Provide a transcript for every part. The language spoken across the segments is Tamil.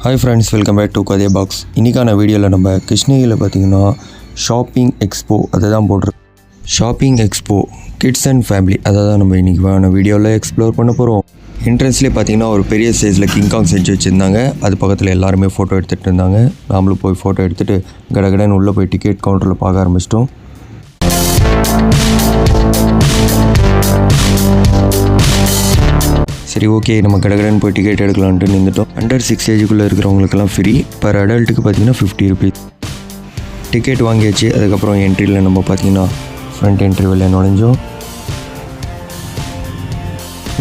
Hi friends, welcome back to Kadya Box. இன்னைக்கான வீடியோவில் நம்ம கிருஷ்ணகிரியில் பார்த்தீங்கன்னா ஷாப்பிங் எக்ஸ்போ அதை தான் போடுறோம். Shopping expo kids and family அதை தான் நம்ம இன்றைக்கான வீடியோவில் எக்ஸ்ப்ளோர் பண்ண போகிறோம். என்ட்ரன்ஸ்லேயே பார்த்தீங்கன்னா ஒரு பெரிய சைஸில் கிங்காங் செஞ்சு வச்சுருந்தாங்க. அது பக்கத்தில் எல்லாருமே ஃபோட்டோ எடுத்துகிட்டு இருந்தாங்க. நாமளும் போய் ஃபோட்டோ எடுத்துகிட்டு கடகடன்னு உள்ளே போய் டிக்கெட் கவுண்டரில் பார்க்க ஆரம்பிச்சிட்டோம். சரி, ஓகே, நம்ம கடகடன்னு போய் டிக்கெட் எடுக்கலான்ட்டு நின்றுட்டோம். அண்டர் 6 ஏஜுக்குள்ளே இருக்கிறவங்களுக்கெல்லாம் ஃப்ரீ. பர் அடல்ட்டுக்கு பார்த்தீங்கன்னா 50 ருபீஸ். டிக்கெட் வாங்கியாச்சு. அதுக்கப்புறம் என்ட்ரியில் நம்ம பார்த்தீங்கன்னா ஃப்ரண்ட் என்ட்ரி வெளியே நுழைஞ்சோம்.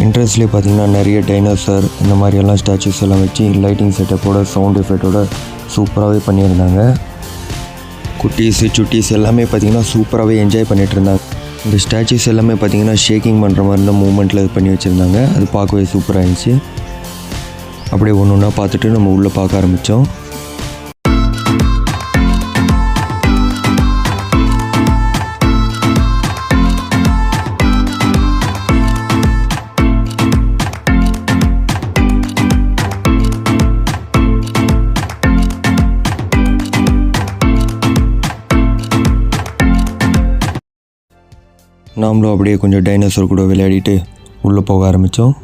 என்ட்ரன்ஸ்லேயே பார்த்தீங்கன்னா நிறைய டைனோசர் இந்த மாதிரியெல்லாம் ஸ்டாச்சுஸ் எல்லாம் வச்சு லைட்டிங் செட்டப்போட சவுண்ட் எஃபெக்டோட சூப்பராகவே பண்ணியிருந்தாங்க. குட்டீஸு சுட்டீஸ் எல்லாமே பார்த்தீங்கன்னா சூப்பராகவே என்ஜாய் பண்ணிகிட்டு இருந்தாங்க. இந்த ஸ்டாச்சுஸ் எல்லாமே பார்த்தீங்கன்னா ஷேக்கிங் பண்ணுற மாதிரி தான் மூமெண்ட்டில் இது பண்ணி வச்சுருந்தாங்க. அது பார்க்கவே சூப்பராக இருந்துச்சு. அப்படியே ஒன்று ஒன்றா பார்த்துட்டு நம்ம உள்ளே பார்க்க ஆரம்பித்தோம். நாமளும் அப்படியே கொஞ்சம் டைனோசர் கூட விளையாடிட்டு உள்ளே போக ஆரம்பித்தோம்.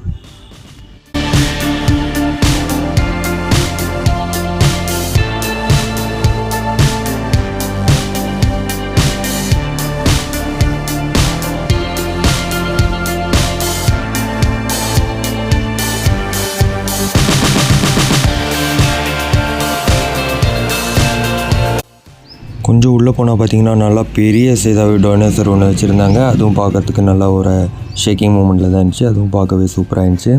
கொஞ்சம் உள்ளே போனால் பார்த்தீங்கன்னா நல்லா பெரிய சைஸாகவே டைனோசர் ஒன்று வச்சுருந்தாங்க. அதுவும் பார்க்கறதுக்கு நல்லா ஒரு ஷேக்கிங் மூமெண்ட்டில் தான் இருந்துச்சு. அதுவும் பார்க்கவே சூப்பராக இருந்துச்சு.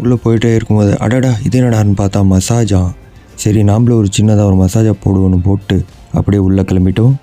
உள்ளே போயிட்டே இருக்கும்போது அடடா இது என்னடான்னு பார்த்தா மசாஜா. சரி, நாமளும் ஒரு சின்னதாக ஒரு மசாஜா போடுவோன்னு போட்டு அப்படியே உள்ளே கிளம்பிட்டோம்.